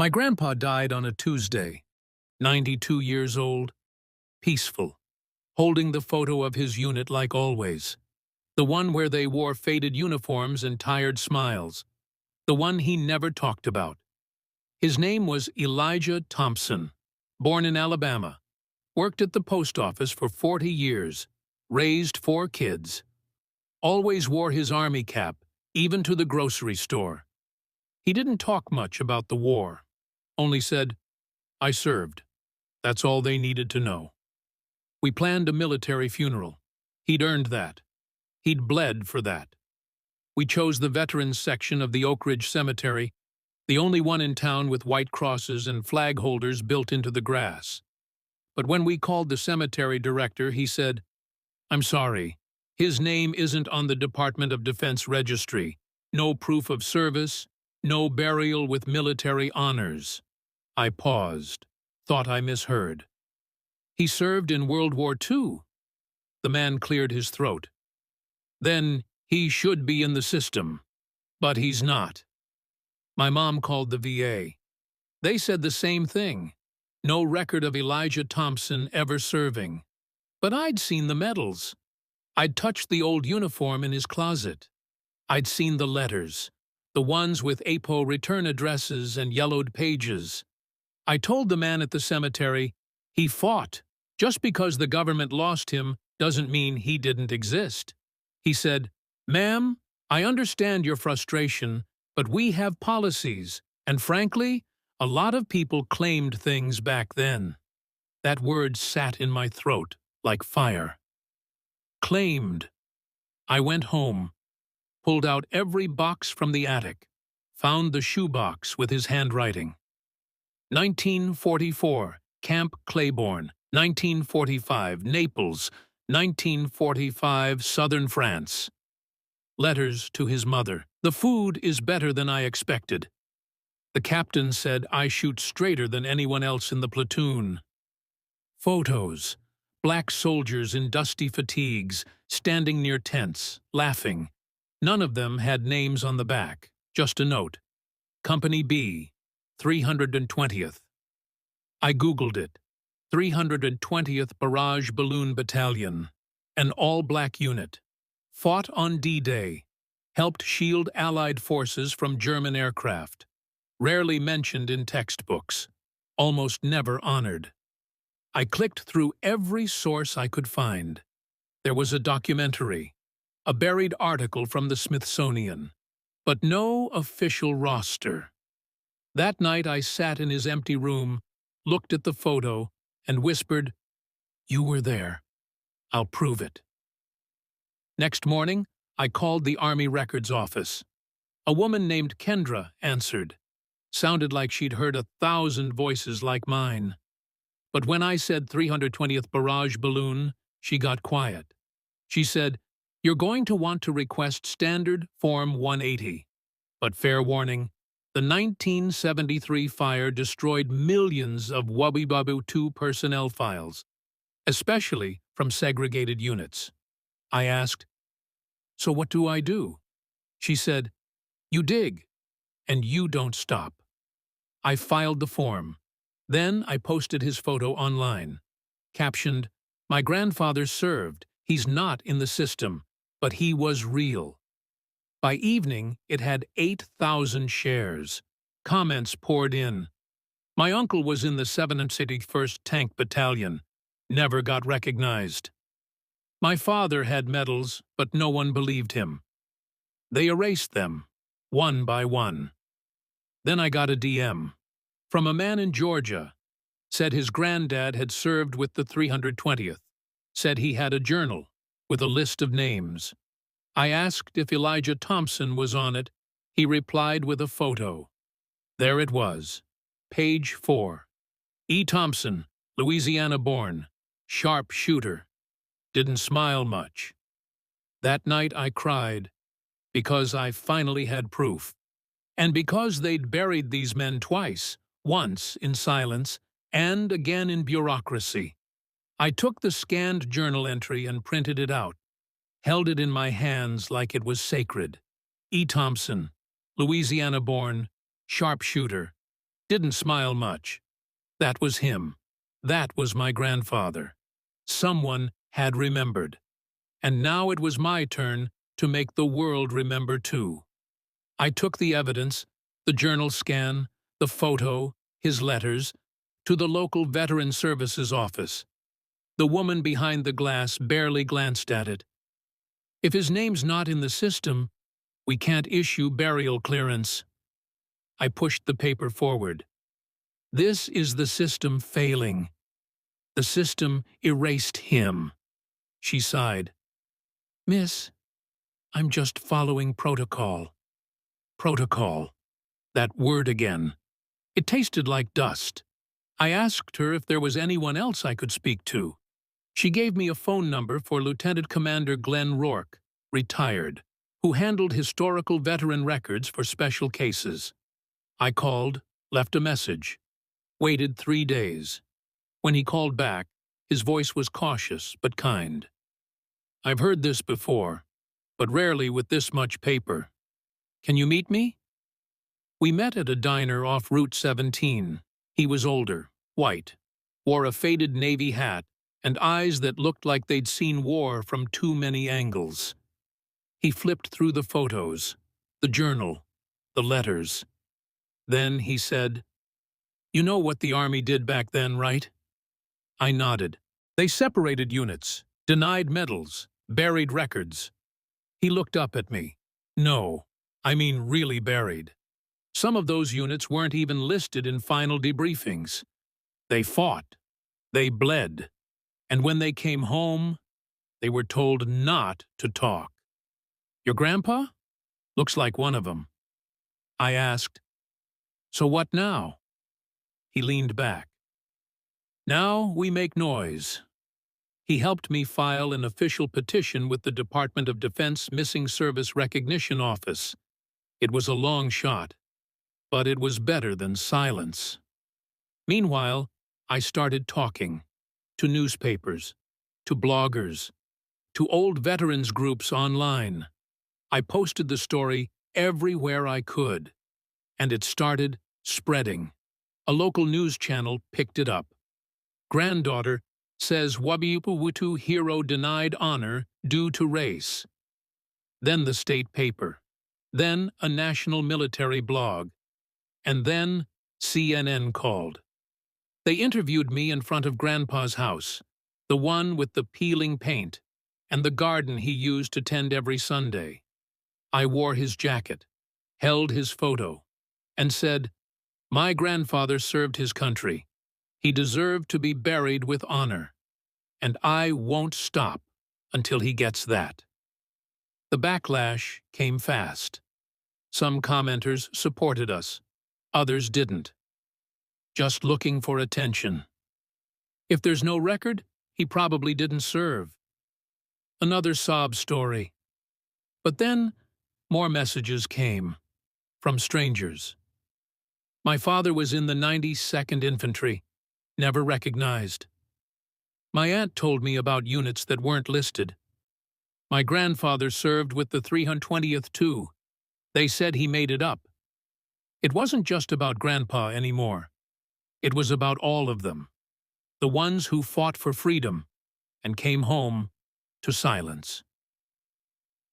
My grandpa died on a Tuesday, 92 years old, peaceful, holding the photo of his unit like always. The one where they wore faded uniforms and tired smiles. The one he never talked about. His name was Elijah Thompson, born in Alabama, worked at the post office for 40 years, raised 4 kids. Always wore his army cap, even to the grocery store. He didn't talk much about the war, only said, "I served." That's all they needed to know. We planned a military funeral. He'd earned that. He'd bled for that. We chose the veterans section of the Oak Ridge Cemetery, the only one in town with white crosses and flag holders built into the grass. But when we called the cemetery director, he said, "I'm sorry, his name isn't on the Department of Defense registry. No proof of service, no burial with military honors." I paused, thought I misheard. "He served in World War II. The man cleared his throat. "Then he should be in the system, but he's not." My mom called the VA. They said the same thing. No record of Elijah Thompson ever serving. But I'd seen the medals. I'd touched the old uniform in his closet. I'd seen the letters, the ones with APO return addresses and yellowed pages. I told the man at the cemetery, he fought. Just because the government lost him doesn't mean he didn't exist. He said, "Ma'am, I understand your frustration, but we have policies, and frankly, a lot of people claimed things back then." That word sat in my throat like fire. Claimed. I went home, pulled out every box from the attic, found the shoebox with his handwriting. 1944, Camp Claiborne. 1945, Naples. 1945, Southern France. Letters to his mother. "The food is better than I expected. The captain said I shoot straighter than anyone else in the platoon." Photos. Black soldiers in dusty fatigues, standing near tents, laughing. None of them had names on the back, just a note. Company B, 320th. I Googled it. 320th Barrage Balloon Battalion. An all-black unit. Fought on D-Day. Helped shield Allied forces from German aircraft. Rarely mentioned in textbooks. Almost never honored. I clicked through every source I could find. There was a documentary, a buried article from the Smithsonian, but no official roster. That night I sat in his empty room, looked at the photo, and whispered, "You were there. I'll prove it." Next morning, I called the Army Records Office. A woman named Kendra answered. Sounded like she'd heard 1,000 voices like mine. But when I said 320th Barrage Balloon, she got quiet. She said, "You're going to want to request Standard Form 180. But fair warning, the 1973 fire destroyed millions of Wabibabu 2 personnel files, especially from segregated units." I asked, "So what do I do?" She said, "You dig, and you don't stop." I filed the form. Then I posted his photo online. Captioned, "My grandfather served. He's not in the system, but he was real." By evening, it had 8,000 shares. Comments poured in. My uncle was in the 761st Tank Battalion. Never got recognized. My father had medals, but no one believed him. They erased them, one by one. Then I got a DM. From a man in Georgia. Said his granddad had served with the 320th. Said he had a journal with a list of names. I asked if Elijah Thompson was on it. He replied with a photo. There it was. Page 4. E. Thompson, Louisiana born. Sharp shooter. Didn't smile much. That night I cried because I finally had proof. And because they'd buried these men twice, once in silence and again in bureaucracy. I took the scanned journal entry and printed it out, held it in my hands like it was sacred. E. Thompson, Louisiana-born, sharpshooter, Didn't smile much. That was him. That was my grandfather. Someone had remembered. And now it was my turn to make the world remember too. I took the evidence, the journal scan, the photo, his letters, to the local Veteran Services office. The woman behind the glass barely glanced at it. If his name's not in the system, we can't issue burial clearance. I pushed the paper forward. This is the system failing. The system erased him. She sighed. Miss, I'm just following protocol. Protocol. That word again. It tasted like dust. I asked her if there was anyone else I could speak to. She gave me a phone number for Lieutenant Commander Glenn Rourke, retired, who handled historical veteran records for special cases. I called, left a message, waited 3 days. When he called back, his voice was cautious but kind. I've heard this before, but rarely with this much paper. Can you meet me? We met at a diner off Route 17. He was older, white, wore a faded navy hat, and eyes that looked like they'd seen war from too many angles. He flipped through the photos, the journal, the letters. Then he said, "You know what the Army did back then, right?" I nodded. They separated units, denied medals, buried records. He looked up at me. No, I mean really buried. Some of those units weren't even listed in final debriefings. They fought. They bled. And when they came home, they were told not to talk. Your grandpa? Looks like one of them. I asked, "So what now?" He leaned back. Now we make noise. He helped me file an official petition with the Department of Defense Missing Service Recognition Office. It was a long shot, but it was better than silence. Meanwhile, I started talking to newspapers, to bloggers, to old veterans groups online. I posted the story everywhere I could, and it started spreading. A local news channel picked it up. Granddaughter says Wabiupuwutu hero denied honor due to race. Then the state paper. Then a national military blog. And then CNN called. They interviewed me in front of Grandpa's house, the one with the peeling paint, and the garden he used to tend every Sunday. I wore his jacket, held his photo, and said, "My grandfather served his country. He deserved to be buried with honor, and I won't stop until he gets that." The backlash came fast. Some commenters supported us, others didn't. Just looking for attention. If there's no record, he probably didn't serve. Another sob story. But then, more messages came, from strangers. My father was in the 92nd Infantry, never recognized. My aunt told me about units that weren't listed. My grandfather served with the 320th too. They said he made it up. It wasn't just about Grandpa anymore. It was about all of them. The ones who fought for freedom and came home to silence.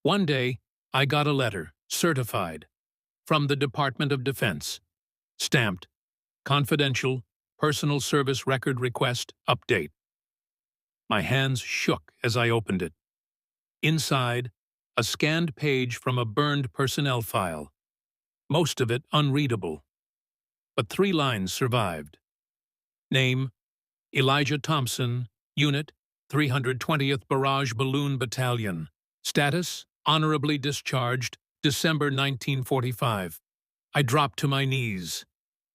One day, I got a letter, certified, from the Department of Defense, stamped, confidential, personal service record request update. My hands shook as I opened it. Inside, a scanned page from a burned personnel file, most of it unreadable. But 3 lines survived. Name, Elijah Thompson, Unit, 320th Barrage Balloon Battalion. Status, honorably discharged, December 1945. I dropped to my knees.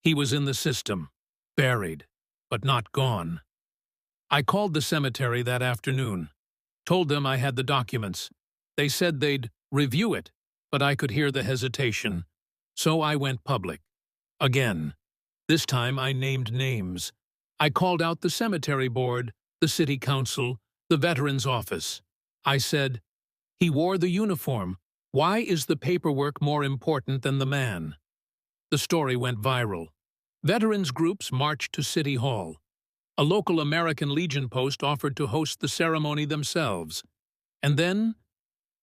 He was in the system, buried, but not gone. I called the cemetery that afternoon, told them I had the documents. They said they'd review it, but I could hear the hesitation. So I went public. Again. This time I named names. I called out the cemetery board, the city council, the veterans office. I said, "He wore the uniform. Why is the paperwork more important than the man?" The story went viral. Veterans groups marched to City Hall. A local American Legion post offered to host the ceremony themselves. And then,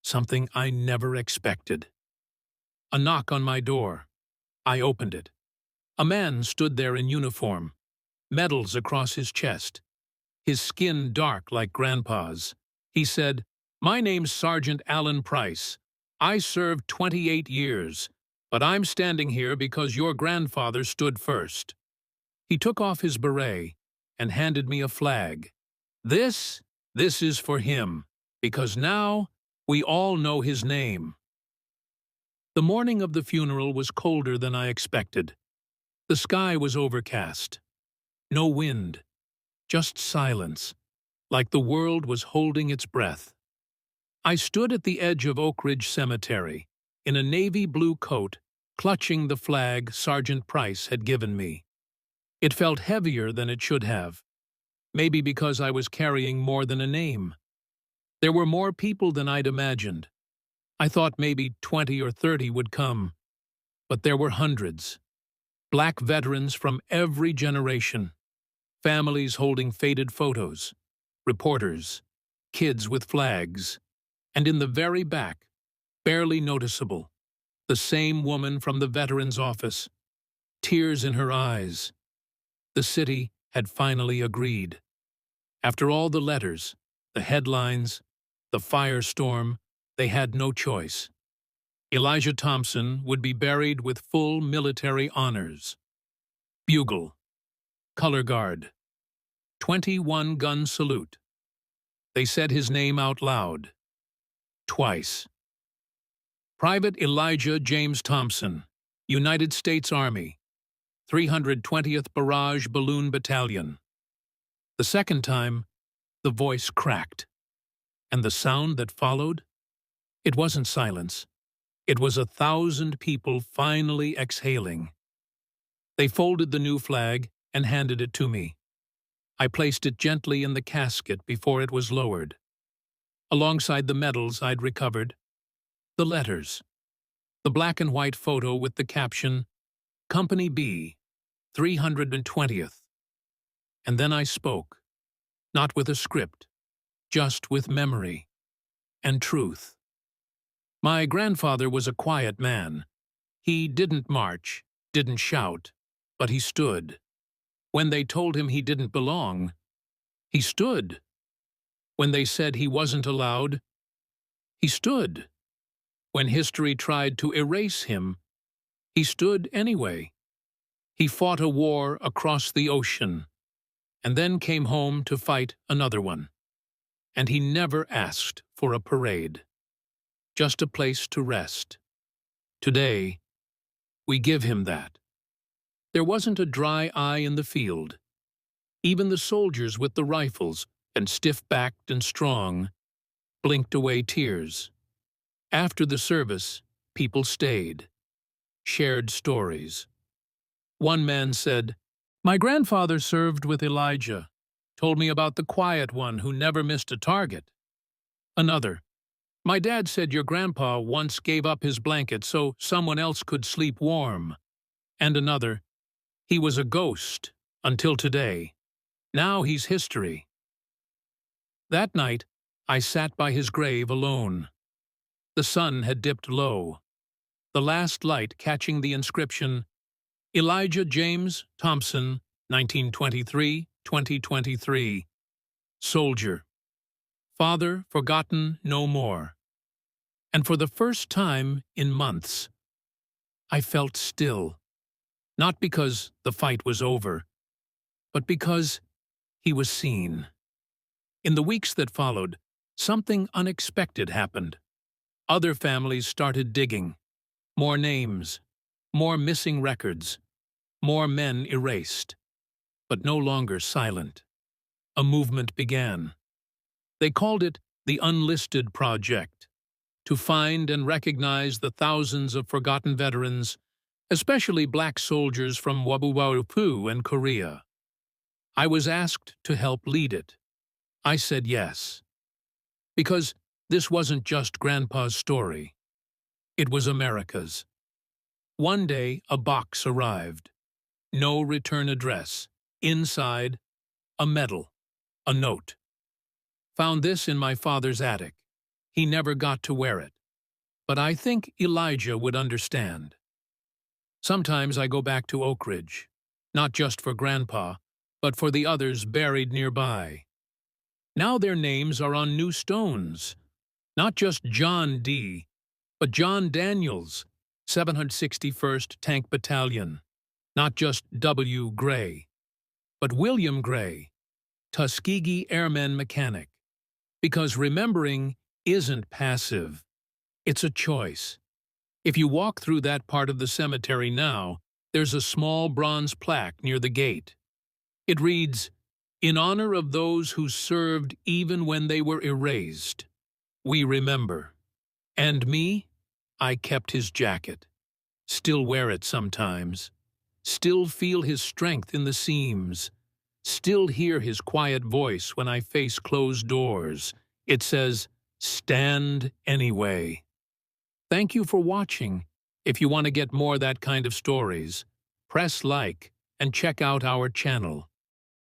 something I never expected. A knock on my door. I opened it. A man stood there in uniform, medals across his chest, his skin dark like Grandpa's. He said, "My name's Sergeant Alan Price. I served 28 years, but I'm standing here because your grandfather stood first." He took off his beret and handed me a flag. This is for him, because now we all know his name. The morning of the funeral was colder than I expected. The sky was overcast. No wind, just silence, like the world was holding its breath. I stood at the edge of Oak Ridge Cemetery, in a navy blue coat, clutching the flag Sergeant Price had given me. It felt heavier than it should have, maybe because I was carrying more than a name. There were more people than I'd imagined. I thought maybe 20 or 30 would come, but there were hundreds. Black veterans from every generation, families holding faded photos, reporters, kids with flags, and in the very back, barely noticeable, the same woman from the veterans' office, tears in her eyes. The city had finally agreed. After all the letters, the headlines, the firestorm, they had no choice. Elijah Thompson would be buried with full military honors. Bugle, color guard, 21-gun salute. They said his name out loud. Twice. Private Elijah James Thompson, United States Army, 320th Barrage Balloon Battalion. The second time, the voice cracked. And the sound that followed? It wasn't silence. It was 1,000 people finally exhaling. They folded the new flag and handed it to me. I placed it gently in the casket before it was lowered. Alongside the medals I'd recovered, the letters, the black and white photo with the caption, Company B, 320th. And then I spoke, not with a script, just with memory and truth. My grandfather was a quiet man. He didn't march, didn't shout, but he stood. When they told him he didn't belong, he stood. When they said he wasn't allowed, he stood. When history tried to erase him, he stood anyway. He fought a war across the ocean, and then came home to fight another one. And he never asked for a parade. Just a place to rest. Today, we give him that. There wasn't a dry eye in the field. Even the soldiers with the rifles, and stiff-backed and strong, blinked away tears. After the service, people stayed, shared stories. One man said, "My grandfather served with Elijah, told me about the quiet one who never missed a target." Another, "My dad said your grandpa once gave up his blanket so someone else could sleep warm." And another, "He was a ghost until today. Now he's history." That night, I sat by his grave alone. The sun had dipped low, the last light catching the inscription, Elijah James Thompson, 1923-2023. Soldier. Father forgotten no more. And for the first time in months, I felt still. Not because the fight was over, but because he was seen. In the weeks that followed, something unexpected happened. Other families started digging. More names, more missing records, more men erased, but no longer silent. A movement began. They called it the Unlisted Project, to find and recognize the thousands of forgotten veterans, especially black soldiers from Wabuwarupu and Korea. I was asked to help lead it. I said yes. Because this wasn't just Grandpa's story. It was America's. One day, a box arrived. no return address. Inside, a medal, a note. Found this in my father's attic. He never got to wear it. But I think Elijah would understand. Sometimes I go back to Oak Ridge, not just for Grandpa, but for the others buried nearby. Now their names are on new stones. Not just John D., but John Daniels, 761st Tank Battalion. Not just W. Gray, but William Gray, Tuskegee Airmen Mechanic. Because remembering isn't passive. It's a choice. If you walk through that part of the cemetery now, there's a small bronze plaque near the gate. It reads, "In honor of those who served even when they were erased, we remember." And me, I kept his jacket. Still wear it sometimes. Still feel his strength in the seams. Still hear his quiet voice when I face closed doors. It says, "Stand anyway." Thank you for watching. If you want to get more that kind of stories, press like and check out our channel.